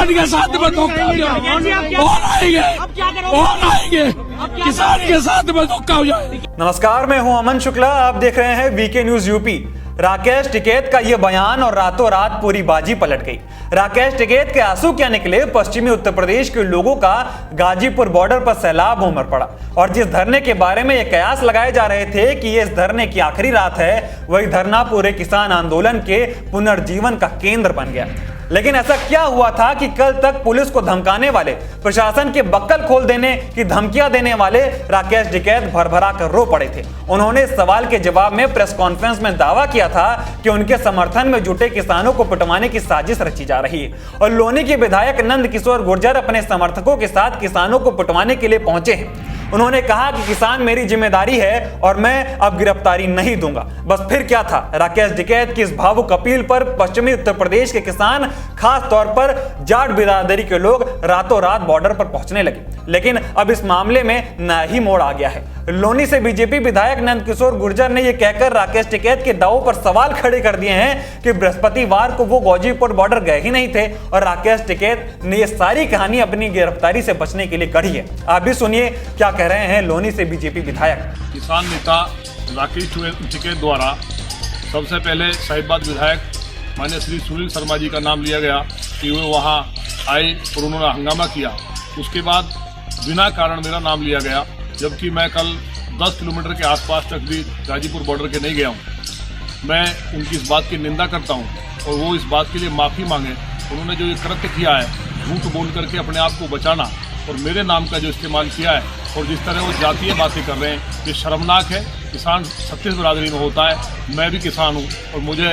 किसान के साथ में धोखा हो जाए, और आएंगे किसान के साथ में धोखा हो जाए। नमस्कार, मैं हूं अमन शुक्ला, आप देख रहे हैं VK news UP. Rakesh Tikait का यह बयान और रातों रात पूरी बाजी पलट गई। राकेश टिकैत के आंसू क्या निकले, पश्चिमी उत्तर प्रदेश के लोगों का गाजीपुर बॉर्डर पर सैलाब उमड़ पड़ा। और जिस धरने के बारे में ये कयास लगाए जा रहे थे कि ये इस धरने की आखिरी रात है, वही धरना पूरे किसान आंदोलन के पुनर्जीवन का केंद्र बन गया। लेकिन ऐसा क्या हुआ था कि कल तक पुलिस को धमकाने वाले, प्रशासन के बक्कल खोल देने की धमकियां देने वाले राकेश टिकैत भरभरा कर रो पड़े थे। उन्होंने इस सवाल के जवाब में प्रेस कॉन्फ्रेंस में दावा किया था कि उनके समर्थन में जुटे किसानों को पिटवाने की साजिश रची जा रही है। और लोनी के विधायक नंद किशोर गुर्जर अपने समर्थकों के साथ किसानों को पिटवाने के लिए पहुंचे हैं। उन्होंने कहा कि किसान मेरी जिम्मेदारी है और मैं अब गिरफ्तारी नहीं दूंगा। बस फिर क्या था, राकेश टिकैत की इस भावुक अपील पर पश्चिमी उत्तर प्रदेश के किसान, खास तौर पर जाट बिरादरी के लोग रातों रात बॉर्डर पर पहुंचने लगे। लेकिन अब इस मामले में नया ही मोड़ आ गया है। लोनी से बीजेपी विधायक नंद किशोर गुर्जर ने यह कहकर राकेश टिकैत के दावों पर सवाल खड़े कर दिए हैं कि बृहस्पतिवार को वो गाजीपुर बॉर्डर गए ही नहीं थे और राकेश टिकैत ने यह सारी कहानी अपनी गिरफ्तारी से बचने के लिए गढ़ी है। आप भी सुनिए क्या कह रहे हैं लोनी से बीजेपी विधायक। किसान नेता राकेश टिकैत द्वारा सबसे पहले साहिबाबाद विधायक माननीय श्री सुनील शर्मा जी का नाम लिया गया कि वे वहां आए और उन्होंने हंगामा किया। उसके बाद बिना कारण मेरा नाम लिया गया, जबकि मैं कल 10 किलोमीटर के आसपास तक भी गाजीपुर बॉर्डर के नहीं गया हूं। मैं उनकी इस बात की निंदा करता हूं और वो इस बात के लिए माफ़ी मांगे। उन्होंने जो ये कृत्य किया है, झूठ बोल करके अपने आप को बचाना और मेरे नाम का जो इस्तेमाल किया है और जिस तरह वो जातीय बातें कर रहे हैं, ये शर्मनाक है। किसान छत्तीस बिरादरी में होता है, मैं भी किसान हूँ और मुझे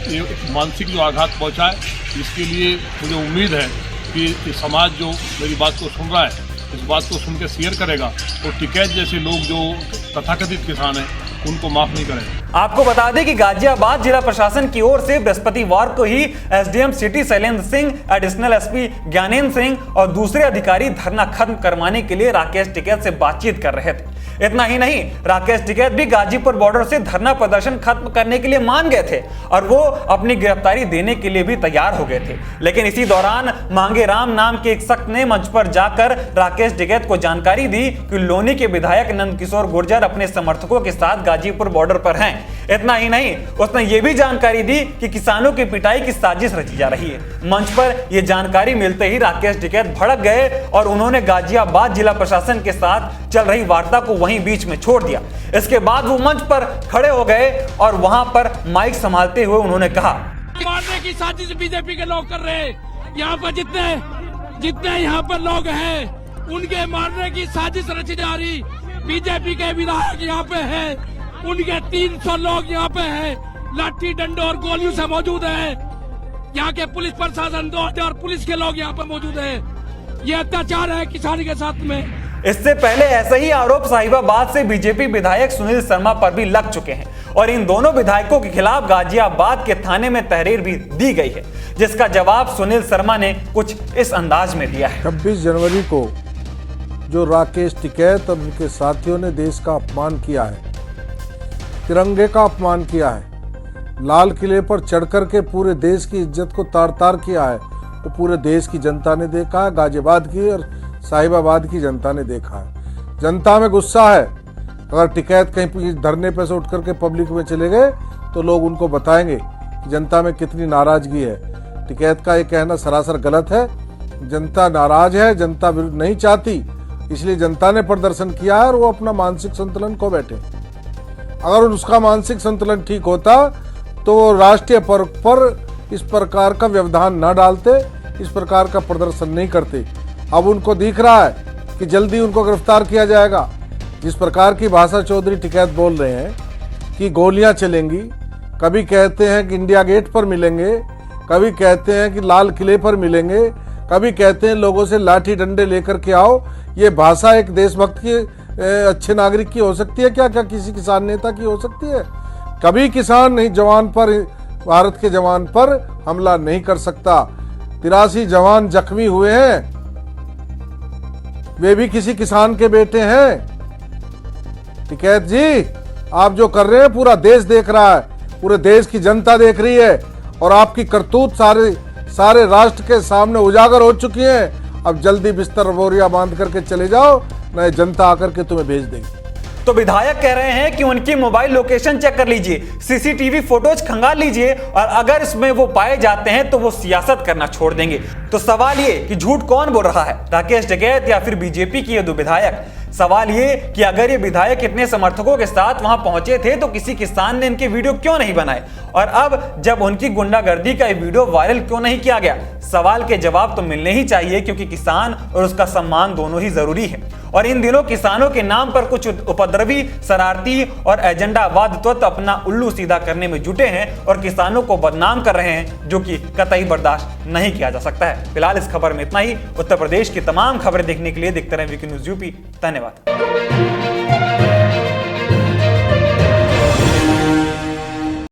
ये मानसिक जो आघात पहुँचा है, इसके लिए मुझे उम्मीद है कि समाज जो मेरी बात को सुन रहा है, इस बात को सुन के शेयर करेगा और टिकैत जैसे लोग जो तथाकथित किसान हैं उनको माफ नहीं करेगा। आपको बता दें कि गाजियाबाद जिला प्रशासन की ओर से बृहस्पतिवार को ही SDM city Shailendra Singh, additional SP Gyanendra Singh और दूसरे अधिकारी धरना खत्म करवाने के लिए राकेश टिकैत से बातचीत कर रहे थे। इतना ही नहीं, राकेश टिकैत भी गाजीपुर बॉर्डर से धरना प्रदर्शन खत्म करने के लिए मान गए थे और वो अपनी गिरफ्तारी देने के लिए भी तैयार हो गए थे। लेकिन इसी दौरान मांगे राम नाम के एक शख्स ने मंच पर जाकर राकेश टिकैत को जानकारी दी कि लोनी के विधायक नंद किशोर गुर्जर अपने समर्थकों के साथ गाजीपुर बॉर्डर पर हैं। इतना ही नहीं, उसने ये भी जानकारी दी कि किसानों की पिटाई की साजिश रची जा रही है। मंच पर यह जानकारी मिलते ही राकेश टिकैत भड़क गए और उन्होंने गाजियाबाद जिला प्रशासन के साथ चल रही वार्ता को वहीं बीच में छोड़ दिया। इसके बाद वो मंच पर खड़े हो गए और वहां पर माइक संभालते हुए उन्होंने कहा, मारने की साजिश बीजेपी के लोग कर रहे हैं। यहाँ पर जितने यहाँ पर लोग हैं, उनके मारने की साजिश रची जा रही। बीजेपी के विधायक यहाँ पे हैं, उनके 300 लोग यहाँ पे हैं, लाठी डंडों और गोलियों से मौजूद हैं। यहाँ के पुलिस प्रशासन 2000 पुलिस के लोग यहाँ पे मौजूद हैं। ये अत्याचार है किसान के साथ में। इससे पहले ऐसे ही आरोप साहिबाबाद से बीजेपी विधायक सुनील शर्मा पर भी लग चुके हैं और इन दोनों विधायकों के खिलाफ गाजियाबाद के थाने में तहरीर भी दी गई है, जिसका जवाब सुनील शर्मा ने कुछ इस अंदाज में दिया है। 26 जनवरी को जो राकेश टिकैत और उनके साथियों ने देश का अपमान किया है, तिरंगे का अपमान किया है, लाल किले पर चढ़कर के पूरे देश की इज्जत को तार तार किया है, वो पूरे देश की जनता ने देखा है। गाजियाबाद की और साहिबाबाद की जनता ने देखा है। जनता में गुस्सा है। अगर टिकैत कहीं धरने पे से उठ करके पब्लिक में चले गए तो लोग उनको बताएंगे कि जनता में कितनी नाराजगी है। टिकैत का ये कहना सरासर गलत है। जनता नाराज है, जनता नहीं चाहती, इसलिए जनता ने प्रदर्शन किया है और वो अपना मानसिक संतुलन खो बैठे। अगर उसका मानसिक संतुलन ठीक होता तो वो राष्ट्रीय पर्व पर इस प्रकार का व्यवधान न डालते, इस प्रकार का प्रदर्शन नहीं करते। अब उनको दिख रहा है कि जल्दी उनको गिरफ्तार किया जाएगा। जिस प्रकार की भाषा चौधरी टिकैत बोल रहे हैं कि गोलियां चलेंगी, कभी कहते हैं कि इंडिया गेट पर मिलेंगे, कभी कहते हैं कि लाल किले पर मिलेंगे, कभी कहते हैं लोगों से लाठी डंडे लेकर के आओ। ये भाषा एक देशभक्त की, अच्छे नागरिक की हो सकती है क्या? क्या किसी किसान नेता की हो सकती है? कभी किसान नहीं जवान पर, भारत के जवान पर हमला नहीं कर सकता। 83 जवान जख्मी हुए हैं, वे भी किसी किसान के बेटे हैं। टिकैत जी, आप जो कर रहे हैं पूरा देश देख रहा है, पूरे देश की जनता देख रही है और आपकी करतूत सारे राष्ट्र के सामने उजागर हो चुकी हैं। अब जल्दी बिस्तर बोरिया बांध करके चले जाओ, नहीं जनता आकर के तुम्हें भेज देगी। तो विधायक कह रहे हैं कि उनकी मोबाइल लोकेशन चेक कर लीजिए, सीसीटीवी फोटोज खंगाल लीजिए, और अगर इसमें वो पाए जाते हैं तो वो सियासत करना छोड़ देंगे। तो सवाल ये कि झूठ कौन बोल रहा है, राकेश टिकैत या फिर बीजेपी की ये दो विधायक? सवाल ये कि अगर ये विधायक इतने समर्थकों के साथ वहां पहुंचे थे तो किसी किसान ने इनके वीडियो क्यों नहीं बनाए, और अब जब उनकी गुंडागर्दी का ये वीडियो वायरल क्यों नहीं किया गया? सवाल के जवाब तो मिलने ही चाहिए, क्योंकि किसान और उसका सम्मान दोनों ही जरूरी है। और इन दिनों किसानों के नाम पर कुछ उपद्रवी, शरारती और एजेंडावाद तत्व अपना उल्लू सीधा करने में जुटे हैं और किसानों को बदनाम कर रहे हैं, जो कि कतई बर्दाश्त नहीं किया जा सकता है। फिलहाल इस खबर में इतना ही। उत्तर प्रदेश की तमाम खबरें देखने के लिए देखते रहें वीके न्यूज़ यूपी। धन्यवाद।